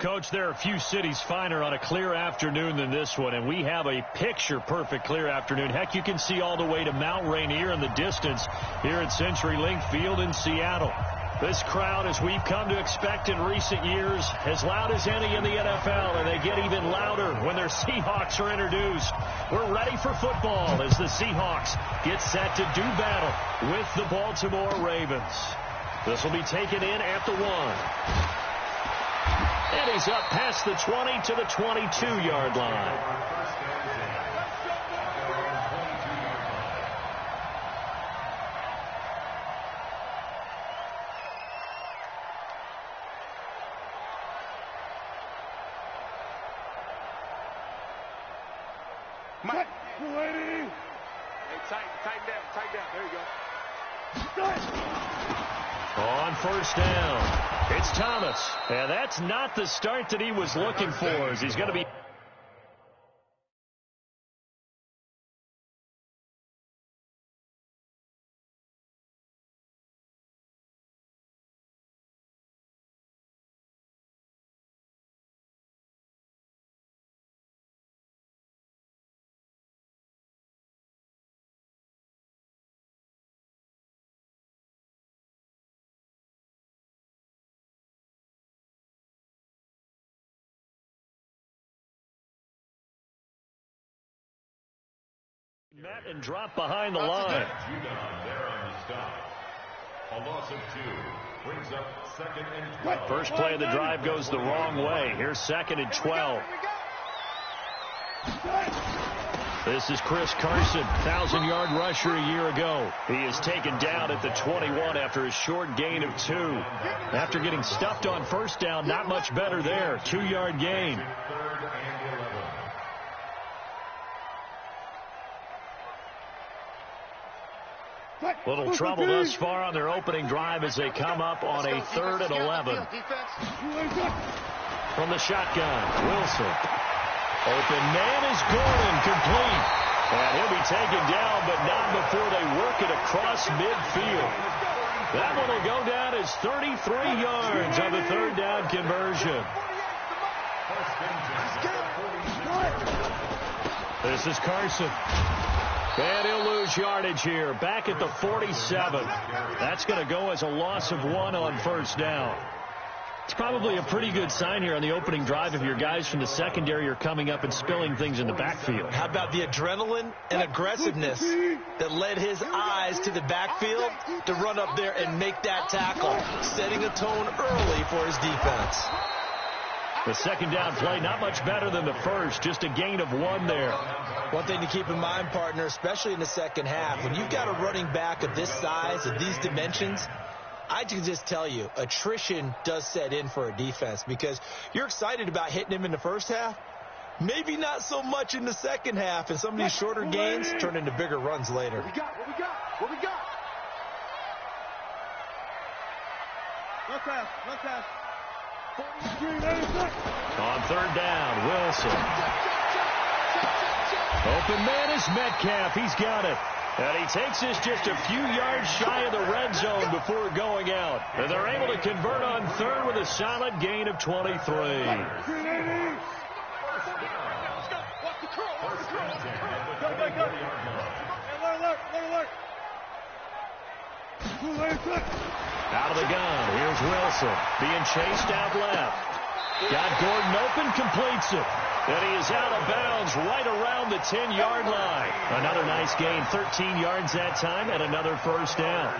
Coach, there are a few cities finer on a clear afternoon than this one, and we have a picture-perfect clear afternoon. Heck, you can see all the way to Mount Rainier in the distance here at CenturyLink Field in Seattle. This crowd, as we've come to expect in recent years, as loud as any in the NFL, and they get even louder when their Seahawks are introduced. We're ready for football as the Seahawks get set to do battle with the Baltimore Ravens. This will be taken in at the 1. And he's up past the 20 to the 22-yard line. Mike, hey, tighten down. There you go. On first down, it's Thomas. And that's not the start that he was looking for, as he's going to be... Met and dropped behind the line. There on the stop. A loss of 2 brings up 2nd and 12. First play of the drive goes the wrong way. Here's 2nd and 12. This is Chris Carson, 1,000-yard rusher a year ago. He is taken down at the 21 after a short gain of 2. After getting stuffed on first down, not much better there. 2-yard gain. Little trouble thus far on their opening drive as they come up on a 3rd and 11. From the shotgun, Wilson. Open man is Gordon, complete. And he'll be taken down, but not before they work it across midfield. That one will go down as 33 yards on the 3rd down conversion. This is Carson. And he'll lose yardage here, back at the 47. That's going to go as a loss of 1 on first down. It's probably a pretty good sign here on the opening drive if your guys from the secondary are coming up and spilling things in the backfield. How about the adrenaline and aggressiveness that led his eyes to the backfield to run up there and make that tackle, setting a tone early for his defense. The second down play, not much better than the first, just a gain of 1 there. One thing to keep in mind, partner, especially in the second half, when you've got a running back of this size, of these dimensions, I can just tell you, attrition does set in for a defense because you're excited about hitting him in the first half. Maybe not so much in the second half, and some of these shorter gains turn into bigger runs later. What we got? Look out. On 3rd down, Wilson. Open man is Metcalf. He's got it. And he takes this just a few yards shy of the red zone before going out. And they're able to convert on 3rd with a solid gain of 23. Out of the gun. Here's Wilson. Being chased out left. Got Gordon open, completes it. And he is out of bounds right around the 10-yard line. Another nice gain, 13 yards that time, and another first down.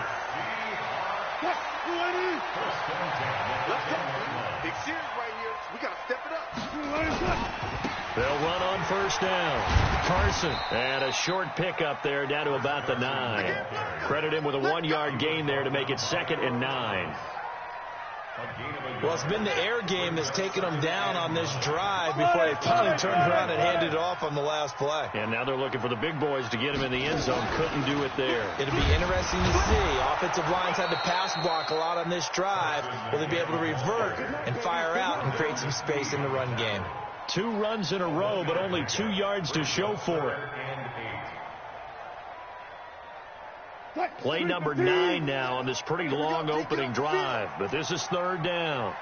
Big series right here. We got to step it up. They'll run on first down. Carson. And a short pickup there down to about the 9. Credit him with a 1-yard gain there to make it 2nd and 9. Well, it's been the air game that's taken them down on this drive before they finally turned around and handed it off on the last play. And now they're looking for the big boys to get him in the end zone. Couldn't do it there. It'll be interesting to see. Offensive lines had to pass block a lot on this drive. Will they be able to revert and fire out and create some space in the run game? 2 runs in a row, but only 2 yards to show for it. Play number 9 now on this pretty long opening drive, but this is 3rd down.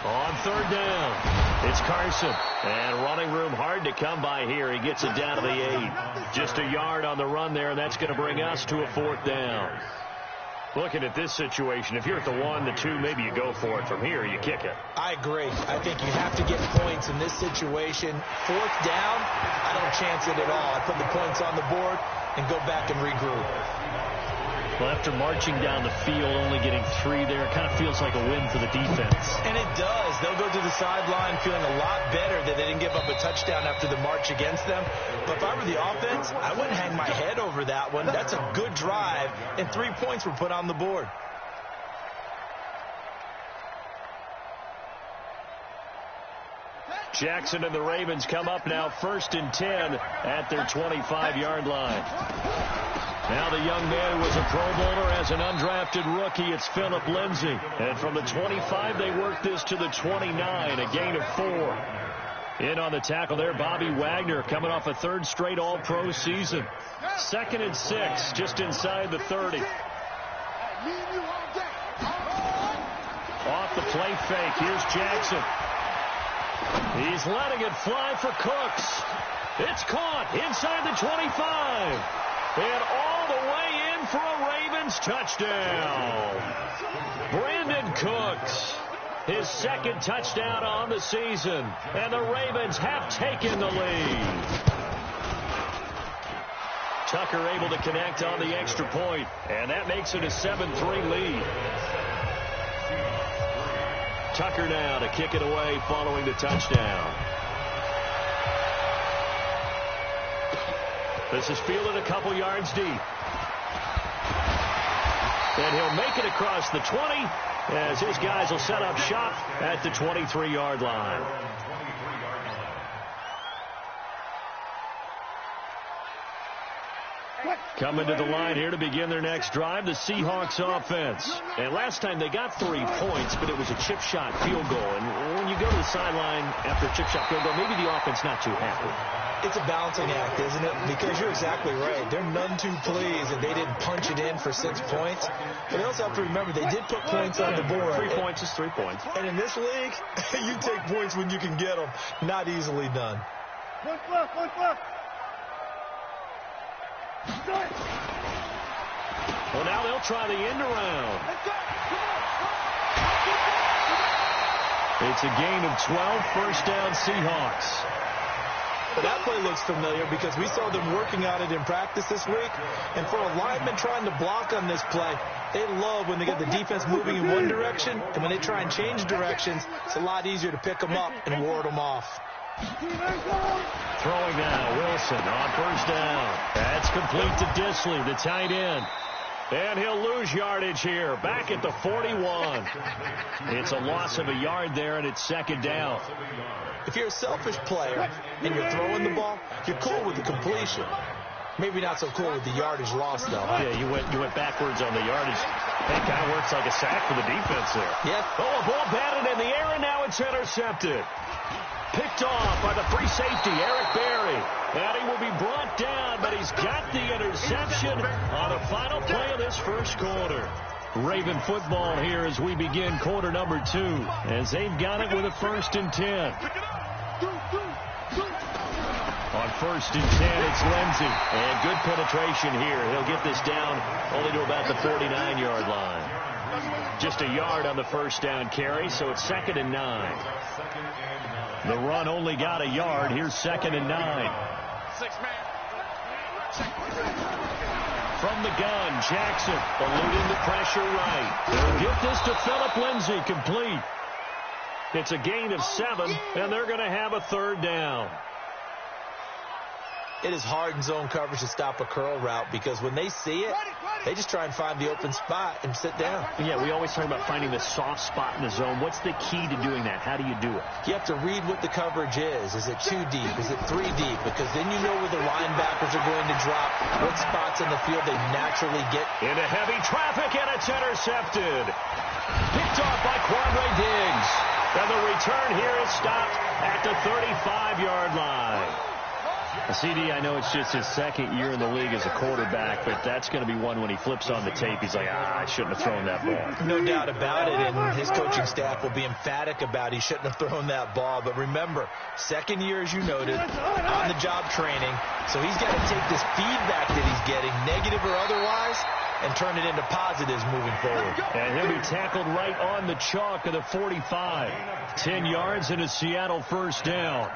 On third down, it's Carson. And running room hard to come by here. He gets it down to the 8. Just a yard on the run there, and that's going to bring us to a 4th down. Looking at this situation, if you're at the 1, the 2, maybe you go for it. From here, you kick it. I agree. I think you have to get points in this situation. 4th down, I don't chance it at all. I put the points on the board and go back and regroup. Well, after marching down the field, only getting 3 there, it kind of feels like a win for the defense. And it does. They'll go to the sideline feeling a lot better that they didn't give up a touchdown after the march against them. But if I were the offense, I wouldn't hang my head over that one. That's a good drive, and 3 points were put on the board. Jackson and the Ravens come up now 1st and 10 at their 25-yard line. Now the young man who was a Pro Bowler as an undrafted rookie, it's Phillip Lindsay. And from the 25, they work this to the 29, a gain of 4. In on the tackle there, Bobby Wagner coming off a 3rd straight All-Pro season. 2nd and 6, just inside the 30. Off the play fake, here's Jackson. He's letting it fly for Cooks. It's caught inside the 25. And all the way in for a Ravens touchdown. Brandon Cooks, his 2nd touchdown on the season. And the Ravens have taken the lead. Tucker able to connect on the extra point. And that makes it a 7-3 lead. Tucker now to kick it away following the touchdown. This is fielded a couple yards deep. And he'll make it across the 20 as his guys will set up shop at the 23-yard line. Coming to the line here to begin their next drive, the Seahawks offense. And last time they got 3 points, but it was a chip shot field goal. And when you go to the sideline after a chip shot field goal, maybe the offense not too happy. It's a balancing act, isn't it? Because you're exactly right. They're none too pleased that they didn't punch it in for 6 points. But they also have to remember they did put points on the board. 3 points is 3 points. And in this league, you take points when you can get them. Not easily done. Point left, point left. Well, now they'll try the end around. It's a gain of 12, 1st down Seahawks. But that play looks familiar because we saw them working on it in practice this week. And for a lineman trying to block on this play, they love when they get the defense moving in one direction. And when they try and change directions, it's a lot easier to pick them up and ward them off. Throwing now, Wilson on 1st down. That's complete to Disley, the tight end. And he'll lose yardage here, back at the 41. It's a loss of a yard there, and it's 2nd down. If you're a selfish player and you're throwing the ball, you're cool with the completion. Maybe not so cool with the yardage loss, though. Yeah, you went backwards on the yardage. That kind of works like a sack for the defense there. Yep. Oh, a ball batted in the air, and now it's intercepted. Picked off by the free safety, Eric Berry. And he will be brought down, but he's got the interception on the final play of this 1st quarter. Raven football here as we begin quarter number 2, as they've got it with a 1st and 10. On 1st and 10, it's Lindsay. And good penetration here. He'll get this down only to about the 49-yard line. Just a yard on the 1st down carry, so it's 2nd and 9. The run only got a yard. Here's 2nd and 9. From the gun, Jackson eluding the pressure right. They'll get this to Phillip Lindsay, complete. It's a gain of 7, and they're going to have a 3rd down. It is hard in zone coverage to stop a curl route because when they see it, they just try and find the open spot and sit down. Yeah, we always talk about finding the soft spot in the zone. What's the key to doing that? How do you do it? You have to read what the coverage is. Is it 2 deep? Is it 3 deep? Because then you know where the linebackers are going to drop, what spots in the field they naturally get. Into heavy traffic, and it's intercepted. Picked off by Quandre Diggs. And the return here is stopped at the 35-yard line. CD, I know it's just his second year in the league as a quarterback, but that's going to be one when he flips on the tape. He's like, I shouldn't have thrown that ball. No doubt about it, and his coaching staff will be emphatic about he shouldn't have thrown that ball. But remember, second year, as you noted, on-the-job training, so he's got to take this feedback that he's getting, negative or otherwise, and turn it into positives moving forward. And he'll be tackled right on the chalk of the 45. 10 yards and a Seattle first down.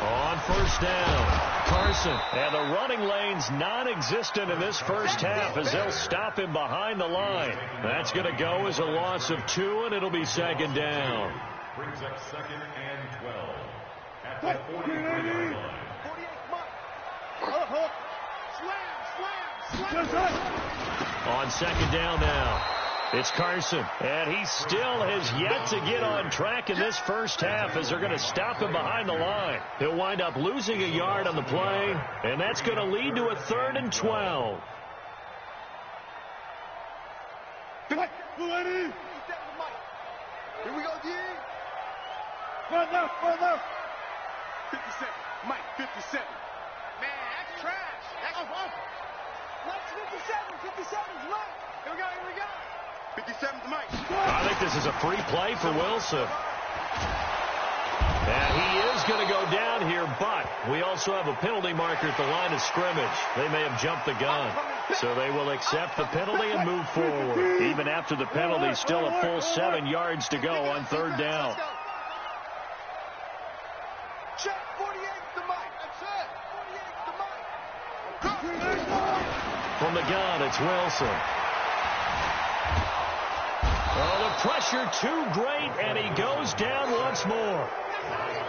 On first down, Carson. And the running lane's non-existent in this first half as they'll stop him behind the line. That's going to go as a loss of 2, and it'll be second down. Brings up second and 12 at the 43-yard line. 48, Slam. On second down now, it's Carson, and he still has yet to get on track in this first half as they're going to stop him behind the line. He'll wind up losing a yard on the play, and that's going to lead to a 3rd and 12. Here we go, D. Further. 57. Mike, 57. Man, that's trash. That's awful. What's 57? 57's Mike. Here we go. 57's Mike. I think this is a free play for Wilson. And he is going to go down here, but we also have a penalty marker at the line of scrimmage. They may have jumped the gun. So they will accept the penalty and move forward. Even after the penalty, still a full 7 yards to go on 3rd down. Check 48 to Mike. That's it. 48 to Mike. From the gun, it's Wilson. Oh, the pressure too great, and he goes down once more.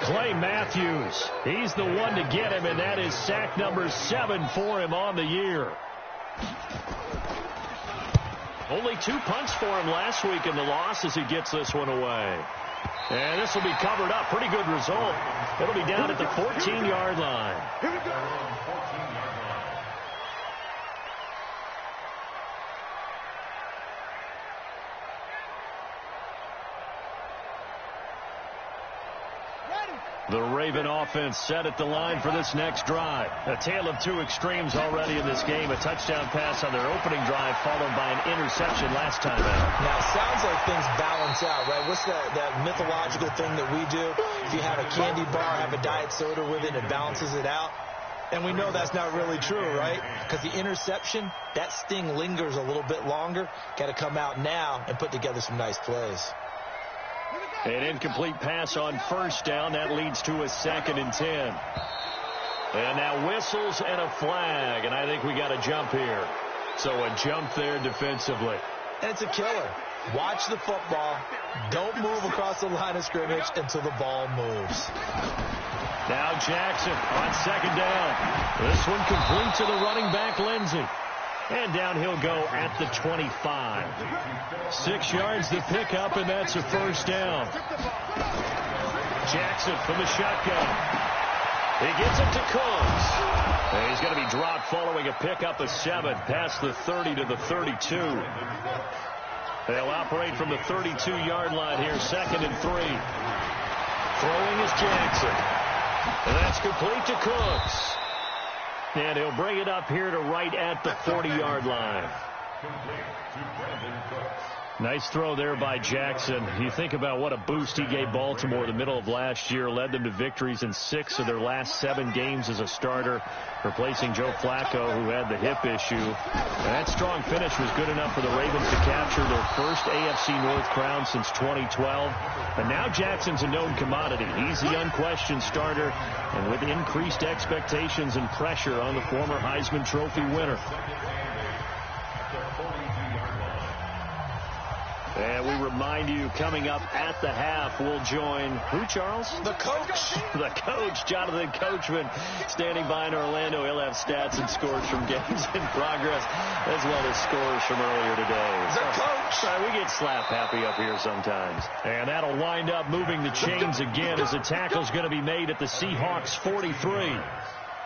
Clay Matthews, he's the one to get him, and that is sack number 7 for him on the year. Only 2 punts for him last week in the loss as he gets this one away. And this will be covered up. Pretty good result. It'll be down at the 14-yard line. Here we go. The Raven offense set at the line for this next drive. A tale of 2 extremes already in this game. A touchdown pass on their opening drive followed by an interception last time out. Now, it sounds like things balance out, right? What's that mythological thing that we do? If you have a candy bar, have a diet soda with it, it balances it out. And we know that's not really true, right? Because the interception, that sting lingers a little bit longer. Got to come out now and put together some nice plays. An incomplete pass on first down. That leads to a 2nd and 10. And now whistles and a flag. And I think we got a jump here. So a jump there defensively. And it's a killer. Watch the football. Don't move across the line of scrimmage until the ball moves. Now Jackson on second down. This one complete to the running back, Lindsey. And down he'll go at the 25. 6 yards to pick up, and that's a first down. Jackson from the shotgun. He gets it to Cooks. And he's going to be dropped following a pickup of 7 past the 30 to the 32. They'll operate from the 32-yard line here, 2nd and 3. Throwing is Jackson. And that's complete to Cooks. And he'll bring it up here to right at the 40-yard line. Nice throw there by Jackson. You think about what a boost he gave Baltimore the middle of last year. Led them to victories in 6 of their last 7 games as a starter, replacing Joe Flacco, who had the hip issue. And that strong finish was good enough for the Ravens to capture their first AFC North crown since 2012. And now Jackson's a known commodity. He's the unquestioned starter, and with increased expectations and pressure on the former Heisman Trophy winner. And we remind you, coming up at the half, we'll join who, Charles? The coach. The coach, Jonathan Coachman, standing by in Orlando. He'll have stats and scores from games in progress, as well as scores from earlier today. The coach. We get slap happy up here sometimes. And that'll wind up moving the chains again as the tackle's going to be made at the Seahawks 43.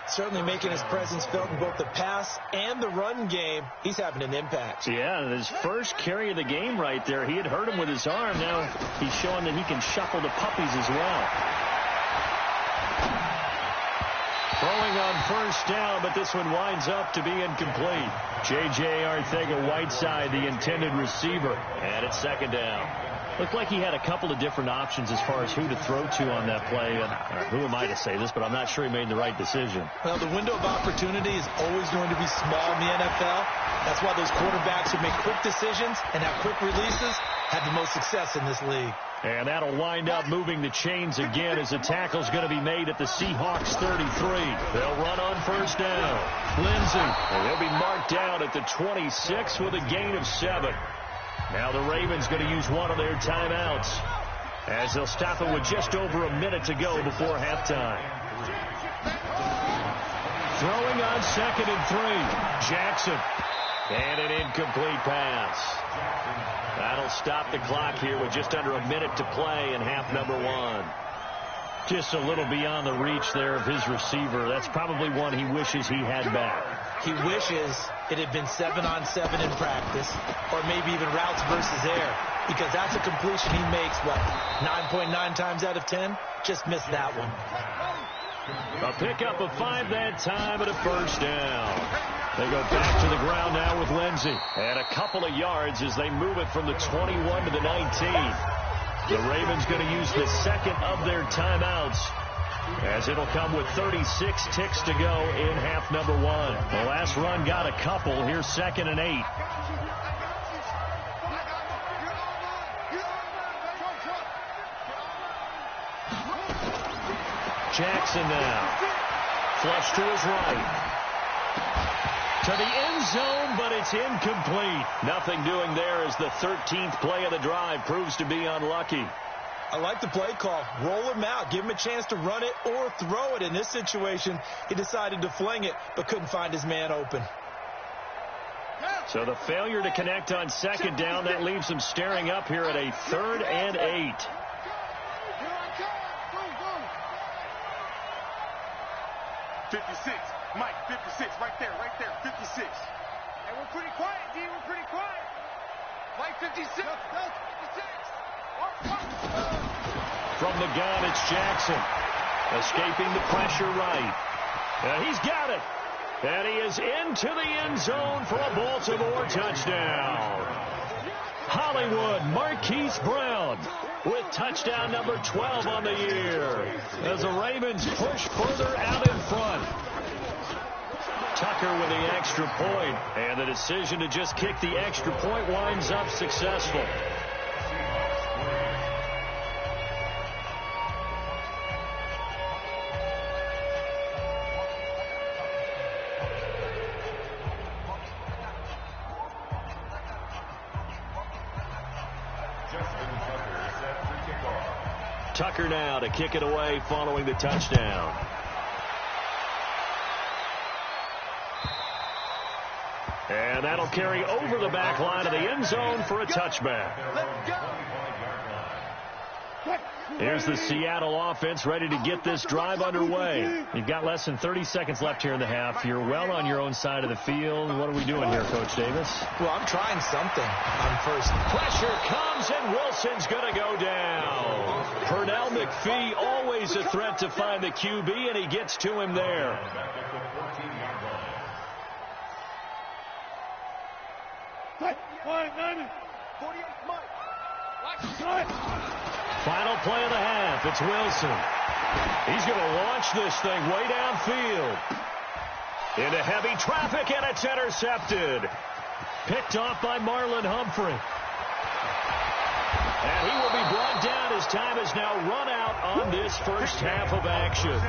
Certainly making his presence felt in both the pass and the run game. He's having an impact. Yeah, his first carry of the game right there. He had hurt him with his arm. Now he's showing that he can shuffle the puppies as well. Throwing on first down, but this one winds up to be incomplete. J.J. Arcega-Whiteside, the intended receiver. And it's second down. Looked like he had a couple of different options as far as who to throw to on that play. Who am I to say this, but I'm not sure he made the right decision. Well, the window of opportunity is always going to be small in the NFL. That's why those quarterbacks who make quick decisions and have quick releases have the most success in this league. And that'll wind up moving the chains again as the tackle's going to be made at the Seahawks 33. They'll run on first down. Lindsey, and he'll be marked down at the 26 with a gain of 7. Now the Ravens going to use one of their timeouts as they'll stop it with just over a minute to go before halftime. Throwing on 2nd and 3. Jackson. And an incomplete pass. That'll stop the clock here with just under a minute to play in half number 1. Just a little beyond the reach there of his receiver. That's probably one he wishes he had back. He wishes it had been 7-on-7 in practice, or maybe even routes versus air, because that's a completion he makes, 9.9 times out of 10? Just missed that one. A pickup of 5 that time and a first down. They go back to the ground now with Lindsey. And a couple of yards as they move it from the 21 to the 19. The Ravens going to use the second of their timeouts, as it'll come with 36 ticks to go in half number 1. The last run got a couple. Here's 2nd and 8. Jackson now. Flush to his right. To the end zone, but it's incomplete. Nothing doing there as the 13th play of the drive proves to be unlucky. I like the play call. Roll him out. Give him a chance to run it or throw it. In this situation, he decided to fling it, but couldn't find his man open. So the failure to connect on 2nd down, that leaves him staring up here at a 3rd and 8. Mike, 56, right there, 56. Hey, we're pretty quiet, D, we're pretty quiet. Mike, 56. 56. From the gun, it's Jackson. Escaping the pressure right. And he's got it. And he is into the end zone for a Baltimore touchdown. Hollywood Marquise Brown with touchdown number 12 on the year as the Ravens push further out in front. Tucker with the extra point, and the decision to just kick the extra point winds up successful. Tucker now to kick it away following the touchdown. And that'll carry over the back line of the end zone for a touchback. Here's the Seattle offense ready to get this drive underway. You've got less than 30 seconds left here in the half. You're well on your own side of the field. What are we doing here, Coach Davis? Well, I'm trying something on first. Pressure comes, and Wilson's going to go down. Pernell McPhee, always a threat to find the QB, and he gets to him there. Final play of the half. It's Wilson. He's going to launch this thing way downfield. Into heavy traffic, and it's intercepted. Picked off by Marlon Humphrey. And he will be brought down as time has now run out on this first half of action.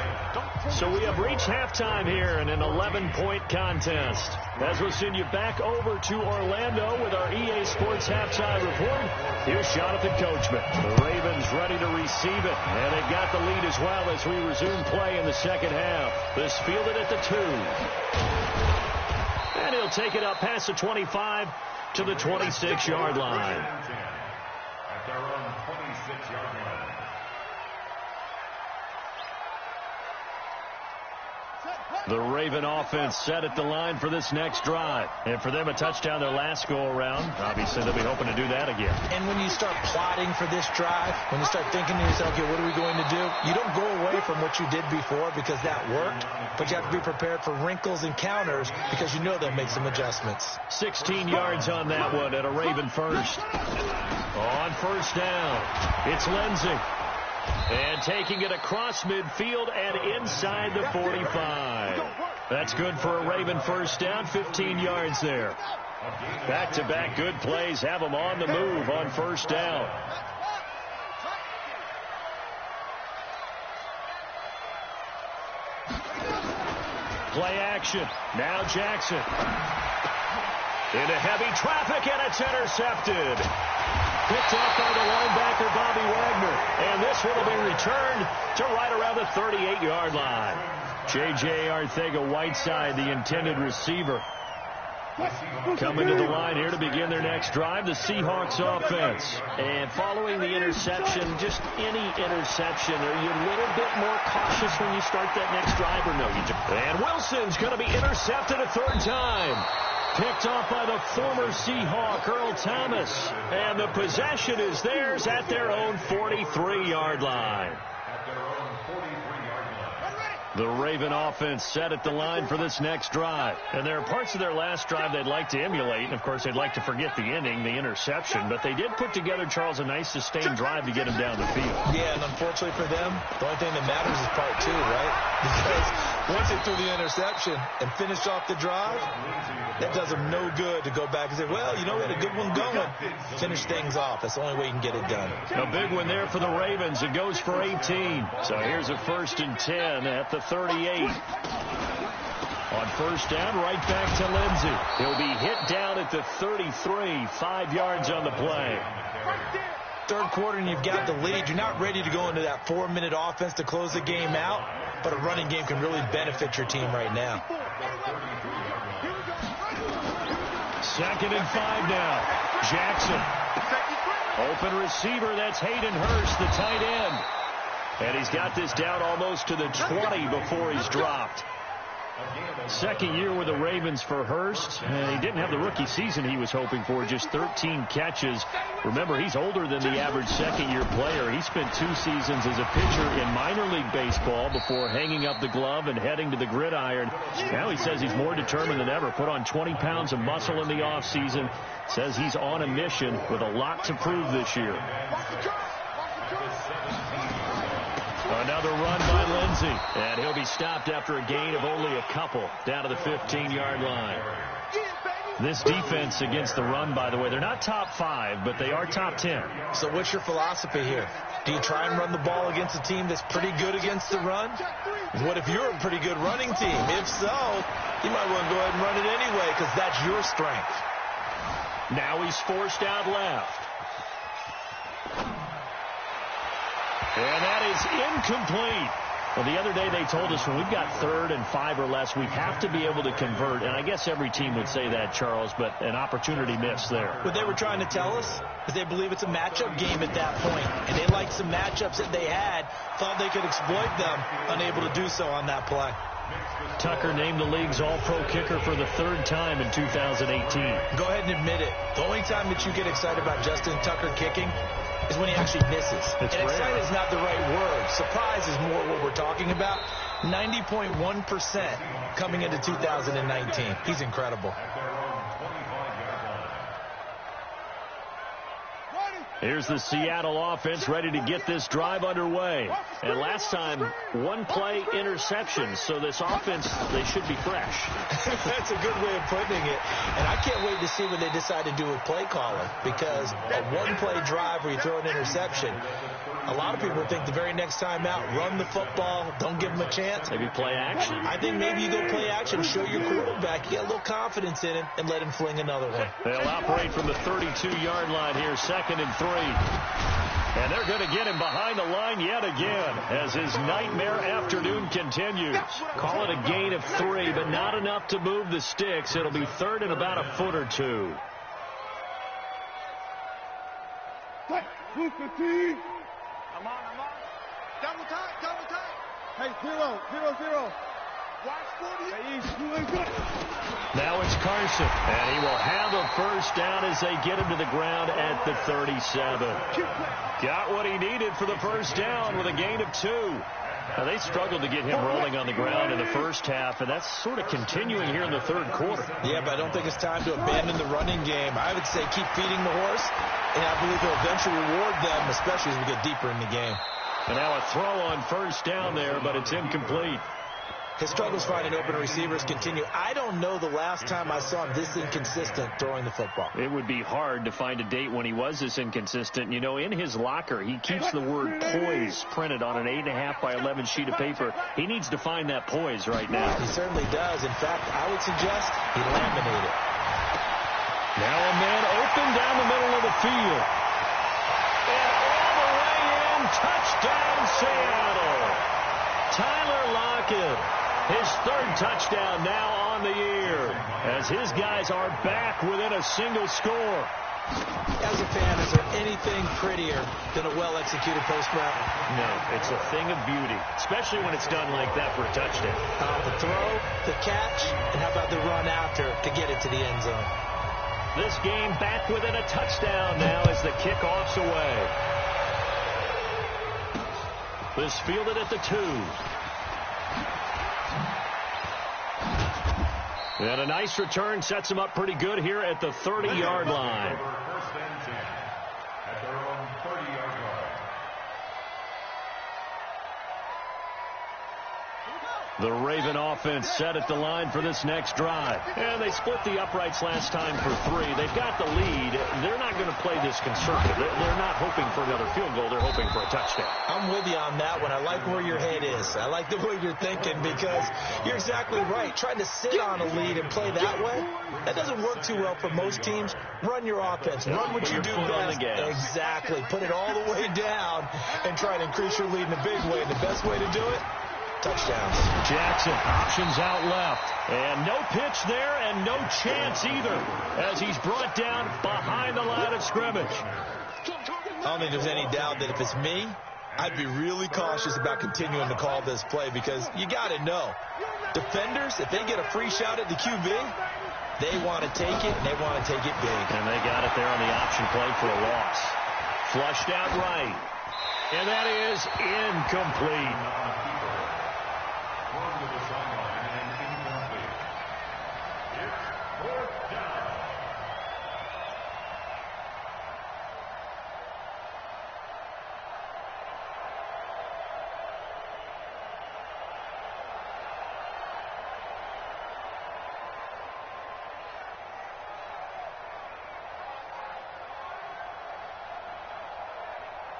So we have reached halftime here in an 11-point contest. As we'll send you back over to Orlando with our EA Sports halftime report, here's Jonathan Coachman. The Ravens ready to receive it, and they've got the lead as well as we resume play in the second half. This fielded at the 2. And he'll take it up past the 25 to the 26-yard line. At their own 26-yard line. The Raven offense set at the line for this next drive. And for them, a touchdown their last go-around. Obviously, they'll be hoping to do that again. And when you start plotting for this drive, when you start thinking to yourself, okay, what are we going to do? You don't go away from what you did before because that worked, but you have to be prepared for wrinkles and counters because you know they'll make some adjustments. 16 yards on that one at a Raven first. On first down, it's Lindsey. And taking it across midfield and inside the 45. That's good for a Raven first down, 15 yards there. Back-to-back good plays have them on the move on first down. Play action. Now Jackson. Into heavy traffic, and it's intercepted. Picked off by the linebacker, Bobby Wagner. And this one will be returned to right around the 38-yard line. J.J. Arcega-Whiteside, the intended receiver. Coming to the line here to begin their next drive, the Seahawks offense. And following the interception, just any interception, are you a little bit more cautious when you start that next drive or no? And Wilson's going to be intercepted a third time. Picked off by the former Seahawk, Earl Thomas. And the possession is theirs at their own 43-yard line. The Raven offense set at the line for this next drive. And there are parts of their last drive they'd like to emulate. And, of course, they'd like to forget the inning, the interception. But they did put together, Charles, a nice sustained drive to get them down the field. Yeah, and unfortunately for them, the only thing that matters is part two, right? Because once they threw the interception and finished off the drive, that does them no good to go back and say, well, you know, we had a good one going. Finish things off. That's the only way you can get it done. A big one there for the Ravens. It goes for 18. So here's a 1st and 10 at the 38. On first down, right back to Lindsey. He'll be hit down at the 33, 5 yards on the play. Third quarter and you've got the lead. You're not ready to go into that 4-minute offense to close the game out, but a running game can really benefit your team right now. 2nd and 5 now. Jackson. Open receiver, that's Hayden Hurst, the tight end. And he's got this down almost to the 20 before he's dropped. Second year with the Ravens for Hurst. And he didn't have the rookie season he was hoping for, just 13 catches. Remember, he's older than the average second-year player. He spent 2 seasons as a pitcher in minor league baseball before hanging up the glove and heading to the gridiron. Now he says he's more determined than ever. Put on 20 pounds of muscle in the offseason. Says he's on a mission with a lot to prove this year. Another run by Lindsey, and he'll be stopped after a gain of only a couple down to the 15-yard line. This defense against the run, by the way, they're not top 5, but they are top 10. So what's your philosophy here? Do you try and run the ball against a team that's pretty good against the run? What if you're a pretty good running team? If so, you might want to go ahead and run it anyway because that's your strength. Now he's forced out left. And that is incomplete. Well, the other day they told us when we've got 3rd and 5 or less, we have to be able to convert. And I guess every team would say that, Charles, but an opportunity missed there. What they were trying to tell us is they believe it's a matchup game at that point. And they liked some matchups that they had, thought they could exploit them, unable to do so on that play. Tucker named the league's all-pro kicker for the 3rd time in 2018. Go ahead and admit it. The only time that you get excited about Justin Tucker kicking is when he actually misses. And excited is not the right word. Surprise is more what we're talking about. 90.1% coming into 2019. He's incredible. Here's the Seattle offense ready to get this drive underway. And last time, 1-play interception. So this offense, they should be fresh. That's a good way of putting it. And I can't wait to see what they decide to do with play calling. Because a 1-play drive where you throw an interception, a lot of people think the very next time out, run the football, don't give them a chance. Maybe play action. I think maybe you go play action, show your quarterback, get a little confidence in him, and let him fling another one. They'll operate from the 32-yard line here, 2nd and 3. And they're going to get him behind the line yet again as his nightmare afternoon continues. Call it a gain of 3, but not enough to move the sticks. It'll be 3rd and about a foot or 2. I'm on. Double tight. Hey, 0. Now it's Carson, and he will have a first down as they get him to the ground at the 37. Got what he needed for the first down with a gain of 2. Now, they struggled to get him rolling on the ground in the first half, and that's sort of continuing here in the third quarter. Yeah, but I don't think it's time to abandon the running game. I would say keep feeding the horse, and I believe he'll eventually reward them, especially as we get deeper in the game. And now a throw on first down there, but it's incomplete. His struggles finding open receivers continue. I don't know the last time I saw him this inconsistent throwing the football. It would be hard to find a date when he was this inconsistent. You know, in his locker, he keeps the word poise printed on an 8.5 by 11 sheet of paper. He needs to find that poise right now. He certainly does. In fact, I would suggest he laminate it. Now a man open down the middle of the field. And all the way in, touchdown Seattle. Tyler Lockett. His third touchdown now on the year as his guys are back within a single score. As a fan, is there anything prettier than a well-executed post route? No, it's a thing of beauty, especially when it's done like that for a touchdown. The throw, the catch, and how about the run after to get it to the end zone? This game back within a touchdown now as the kickoff's away. This fielded at the 2. And a nice return sets him up pretty good here at the 30-yard line. First and 10 at their own 30-yard line. The Raven offense set at the line for this next drive. And they split the uprights last time for 3. They've got the lead. They're not going to play this conservative. They're not hoping for another field goal. They're hoping for a touchdown. I'm with you on that one. I like where your head is. I like the way you're thinking because you're exactly right. Trying to sit on a lead and play that way, that doesn't work too well for most teams. Run your offense. Run what you do best. Exactly. Put it all the way down and try to increase your lead in a big way. The best way to do it, touchdowns. Jackson options out left. And no pitch there and no chance either as he's brought down behind the line of scrimmage. I don't think there's any doubt that if it's me, I'd be really cautious about continuing to call this play because you got to know. Defenders, if they get a free shot at the QB, they want to take it, and they want to take it big. And they got it there on the option play for a loss. Flushed out right. And that is incomplete.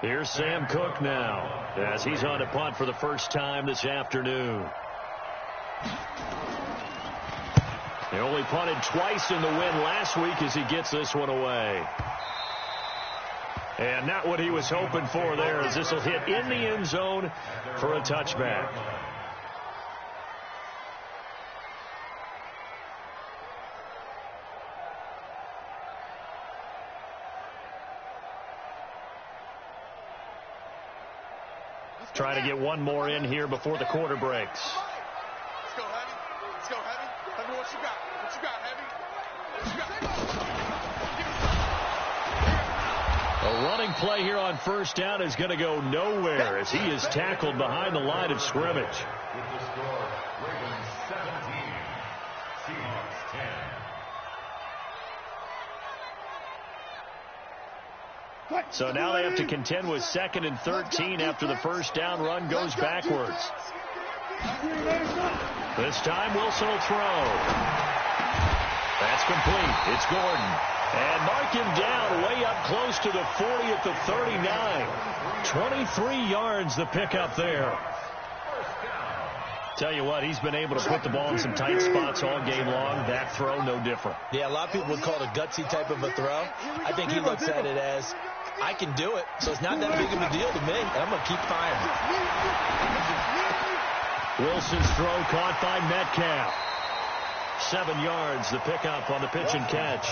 Here's Sam Cook now as he's on to punt for the first time this afternoon. He only punted twice in the win last week as he gets this one away. And not what he was hoping for there as this will hit in the end zone for a touchback. Trying to get one more in here before the quarter breaks. Let's go, Heavy. Let's go, Heavy. Heavy, what you got? What you got, Heavy? What you got? A running play here on first down is going to go nowhere as he is tackled behind the line of scrimmage. With the score, Ravens 17, Seahawks 10. So now they have to contend with 2nd and 13 after the first down run goes backwards. This time Wilson will throw. That's complete. It's Gordon. And mark him down way up close to the 40 at the 39. 23 yards the pickup there. Tell you what, he's been able to put the ball in some tight spots all game long. That throw, no different. Yeah, a lot of people would call it a gutsy type of a throw. I think he looks at it as, I can do it, so it's not that big of a deal to me, and I'm going to keep firing. Wilson's throw caught by Metcalf. 7 yards, the pickup on the pitch and catch.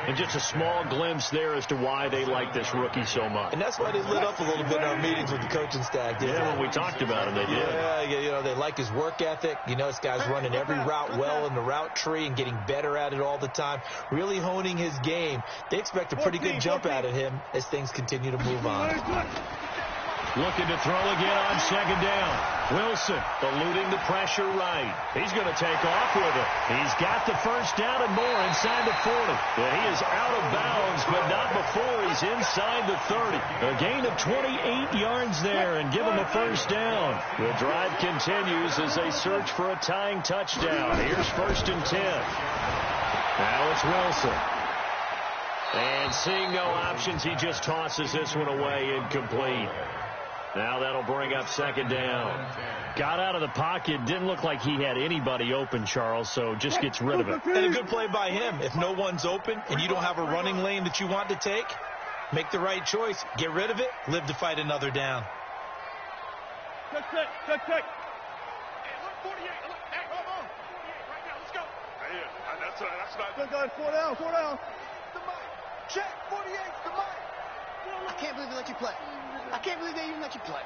And just a small glimpse there as to why they like this rookie so much. And that's why they lit up a little bit in our meetings with the coaching staff. Yeah, when we talked about him, they did. Yeah, you know, they like his work ethic. You know, this guy's running every route well in the route tree and getting better at it all the time, really honing his game. They expect a pretty good jump out of him as things continue to move on. Looking to throw again on second down. Wilson eluding the pressure right. He's going to take off with it. He's got the first down and more inside the 40. And he is out of bounds, but not before he's inside the 30. A gain of 28 yards there and give him a first down. The drive continues as they search for a tying touchdown. Here's 1st and 10. Now it's Wilson. And seeing no options, he just tosses this one away, incomplete. Now that'll bring up second down. Got out of the pocket. Didn't look like he had anybody open, Charles, so just gets rid of it. And a good play by him. If no one's open and you don't have a running lane that you want to take, make the right choice. Get rid of it. Live to fight another down. Check. Hey, look, 48. Look, hey, come on. 48 right now. Let's go. That's right. Good guys, 4 down. The mic. Check. 48's the mic. I can't believe they let you play. I can't believe they even let you play.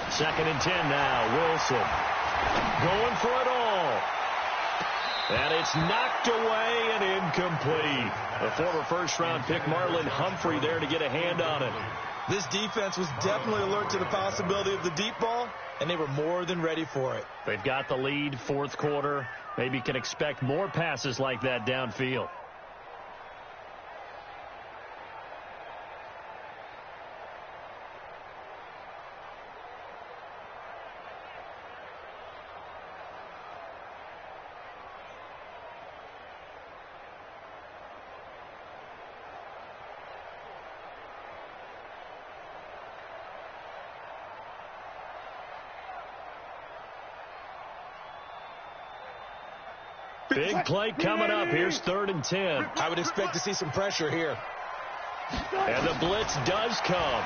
2nd and 10 now. Wilson going for it all. And it's knocked away and incomplete. A former first-round pick, Marlon Humphrey, there to get a hand on it. This defense was definitely alert to the possibility of the deep ball, and they were more than ready for it. They've got the lead, 4th quarter. Maybe can expect more passes like that downfield. Big play coming up. Here's 3rd and 10. I would expect to see some pressure here. And the blitz does come.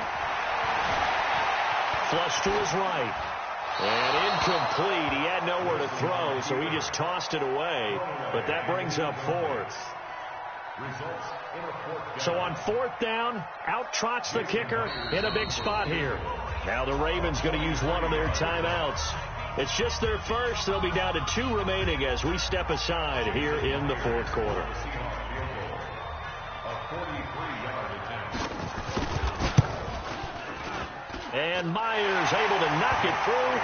Flush to his right. And incomplete. He had nowhere to throw, so he just tossed it away. But that brings up 4th. So on 4th down, out trots the kicker in a big spot here. Now the Ravens going to use one of their timeouts. It's just their first. They'll be down to 2 remaining as we step aside here in the 4th quarter. And Myers able to knock it through.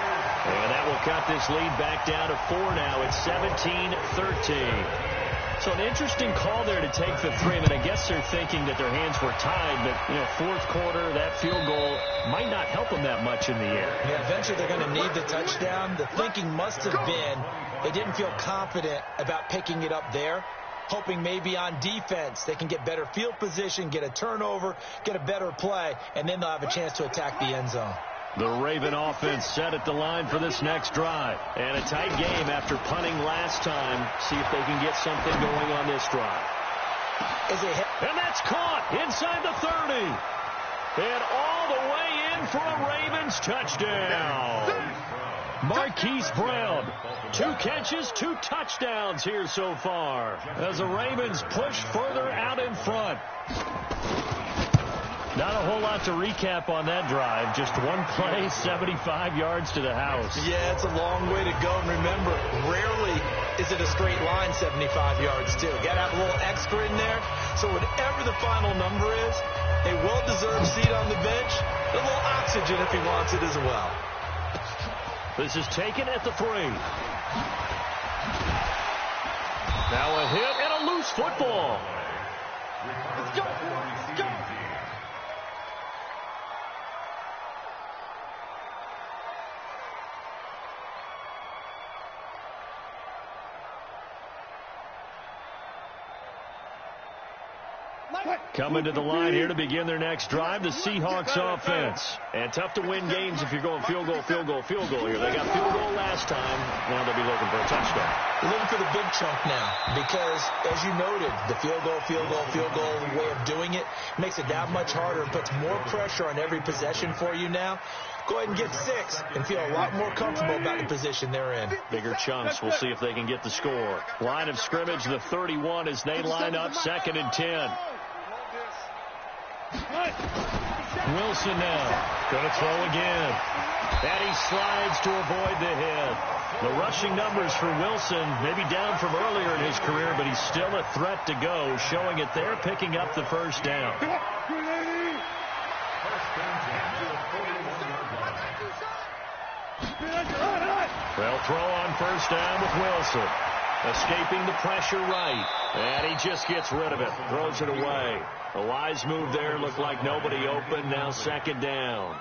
And that will cut this lead back down to 4 now. It's 17-13. So an interesting call there to take the 3. I mean, I guess they're thinking that their hands were tied, but, 4th quarter, that field goal might not help them that much in the air. Yeah, eventually they're going to need the touchdown. The thinking must have been they didn't feel confident about picking it up there, hoping maybe on defense they can get better field position, get a turnover, get a better play, and then they'll have a chance to attack the end zone. The Raven offense set at the line for this next drive. And a tight game after punting last time. See if they can get something going on this drive. And that's caught inside the 30. And all the way in for a Ravens touchdown. Marquise Brown, 2 catches, 2 touchdowns here so far. As the Ravens push further out in front. Not a whole lot to recap on that drive. Just one play, 75 yards to the house. Yeah, it's a long way to go. And remember, rarely is it a straight line 75 yards, too. Got to have a little extra in there. So whatever the final number is, a well-deserved seat on the bench, a little oxygen if he wants it as well. This is taken at the 3. Now a hit and a loose football. Let's go. Let's go. Coming to the line here to begin their next drive, the Seahawks offense. And tough to win games if you're going field goal, field goal, field goal here. They got field goal last time. Now they'll be looking for a touchdown. They're looking for the big chunk now because, as you noted, the field goal way of doing it makes it that much harder and puts more pressure on every possession for you now. Go ahead and get 6 and feel a lot more comfortable about the position they're in. Bigger chunks. We'll see if they can get the score. Line of scrimmage, the 31 as they line up 2nd and 10. Wilson now. Going to throw again. And he slides to avoid the hit. The rushing numbers for Wilson maybe down from earlier in his career, but he's still a threat to go, showing it there, picking up the first down. They'll throw on first down with Wilson. Escaping the pressure right. And he just gets rid of it. Throws it away. A wise move there. Looked like nobody open. Now 2nd down.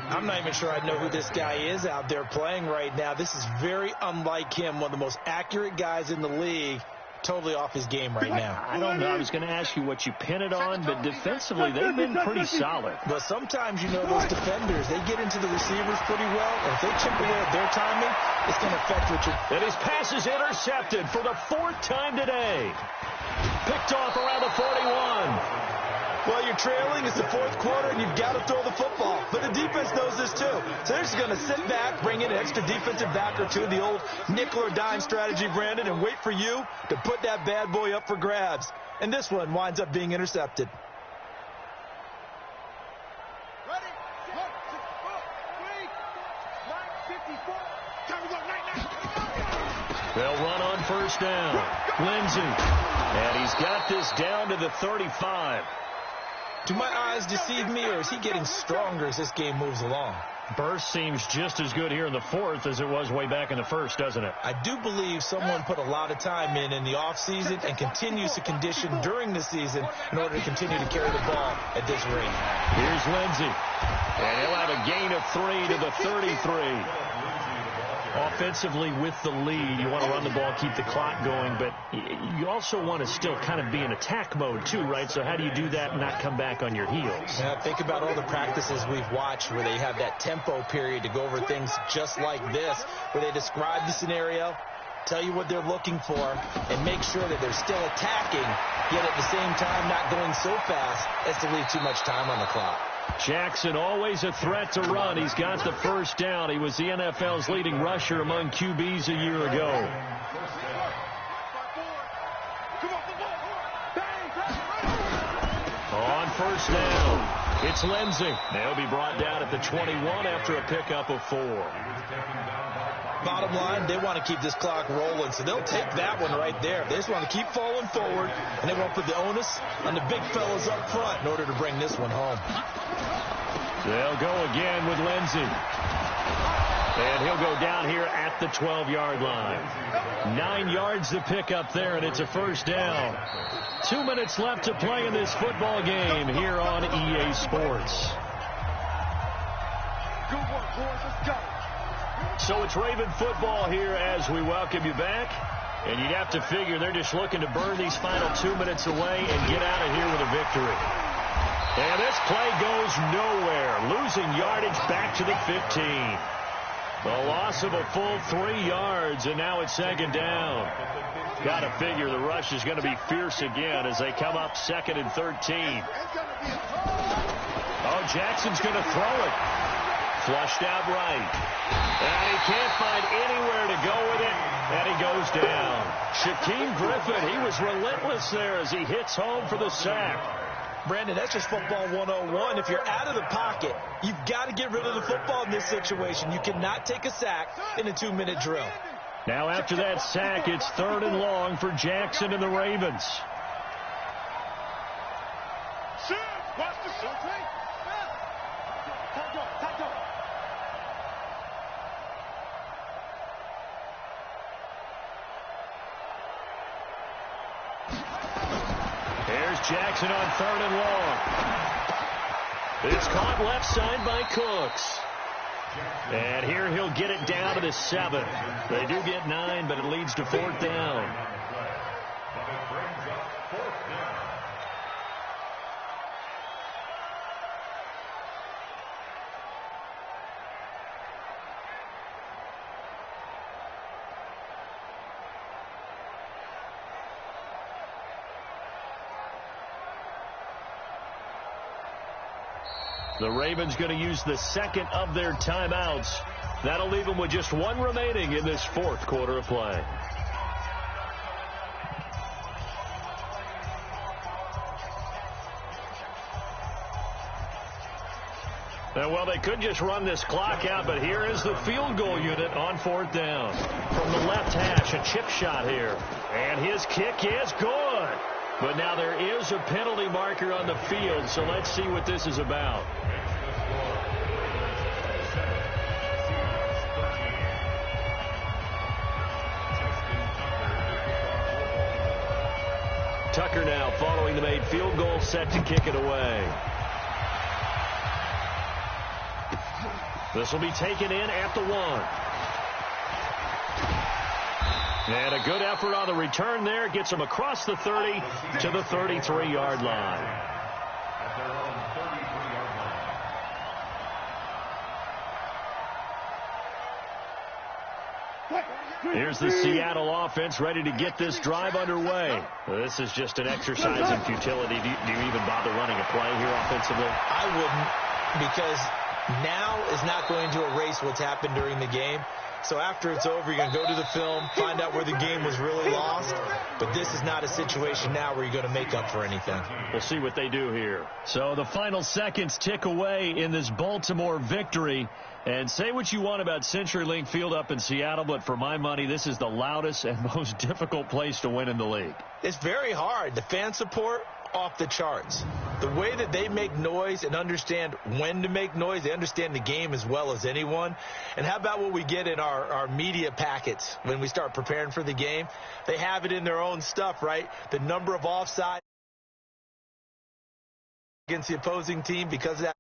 I'm not even sure I know who this guy is out there playing right now. This is very unlike him. One of the most accurate guys in the league. Totally off his game right now. I don't know. I was going to ask you what you pin it on, but defensively, they've been pretty solid. But sometimes, you know, those defenders, they get into the receivers pretty well, and if they chip away at their timing, it's going to affect what you're... And his pass is intercepted for the 4th time today. Picked off around the 41. Well, you're trailing. It's the 4th quarter, and you've got to throw the football. But the defense knows this, too. So they're just going to sit back, bring in an extra defensive back or two, the old nickel or dime strategy, Brandon, and wait for you to put that bad boy up for grabs. And this one winds up being intercepted. Ready? 1, 6, 4, 3, 9, 54. They'll run on first down. Lindsey. And he's got this down to the 35. Do my eyes deceive me, or is he getting stronger as this game moves along? Burst seems just as good here in the 4th as it was way back in the 1st, doesn't it? I do believe someone put a lot of time in the offseason and continues to condition during the season in order to continue to carry the ball at this rate. Here's Lindsey. And he'll have a gain of 3 to the 33. Offensively with the lead, you want to run the ball, keep the clock going, but you also want to still kind of be in attack mode too, right? So how do you do that and not come back on your heels? Yeah, think about all the practices we've watched where they have that tempo period to go over things just like this, where they describe the scenario, tell you what they're looking for, and make sure that they're still attacking, yet at the same time not going so fast as to leave too much time on the clock. Jackson always a threat to run. He's got the first down. He was the NFL's leading rusher among QBs a year ago. On first down, it's Lindsey. They'll be brought down at the 21 after a pickup of 4. Bottom line, they want to keep this clock rolling, so they'll take that one right there. They just want to keep falling forward, and they won't put the onus on the big fellas up front in order to bring this one home. They'll go again with Lindsey. And he'll go down here at the 12-yard line. 9 yards to pick up there, and it's a first down. 2 minutes left to play in this football game here on EA Sports. Good work, boys. Let's go. So it's Raven football here as we welcome you back. And you'd have to figure they're just looking to burn these final 2 minutes away and get out of here with a victory. And this play goes nowhere. Losing yardage back to the 15. The loss of a full 3 yards, and now it's 2nd down. Got to figure the rush is going to be fierce again as they come up 2nd and 13. Oh, Jackson's going to throw it. Flushed out right. And he can't find anywhere to go with it, and he goes down. Shaquem Griffin, he was relentless there as he hits home for the sack. Brandon, that's just football 101. If you're out of the pocket, you've got to get rid of the football in this situation. You cannot take a sack in a 2-minute drill. Now after that sack, it's 3rd and long for Jackson and the Ravens. Watch the shoot. Here's Jackson on 3rd and long. It's caught left side by Cooks. And here he'll get it down to the 7. They do get 9, but it leads to 4th down. The Ravens going to use the second of their timeouts. That'll leave them with just one remaining in this fourth quarter of play. And, well, they could just run this clock out, but here is the field goal unit on fourth down. From the left hash, a chip shot here. And his kick is good. But now there is a penalty marker on the field, so let's see what this is about. Tucker now following the made field goal, set to kick it away. This will be taken in at the 1. And a good effort on the return there. Gets him across the 30 to the 33-yard line. Here's the Seattle offense ready to get this drive underway. This is just an exercise in futility. Do you even bother running a play here offensively? I wouldn't, because now is not going to erase what's happened during the game. So after it's over, you're going to go to the film, find out where the game was really lost. But this is not a situation now where you're going to make up for anything. We'll see what they do here. So the final seconds tick away in this Baltimore victory. And say what you want about CenturyLink Field up in Seattle, but for my money, this is the loudest and most difficult place to win in the league. It's very hard. The fan support, off the charts. The way that they make noise and understand when to make noise, they understand the game as well as anyone. And how about what we get in our media packets when we start preparing for the game? They have it in their own stuff, right? The number of offsides against the opposing team because of that.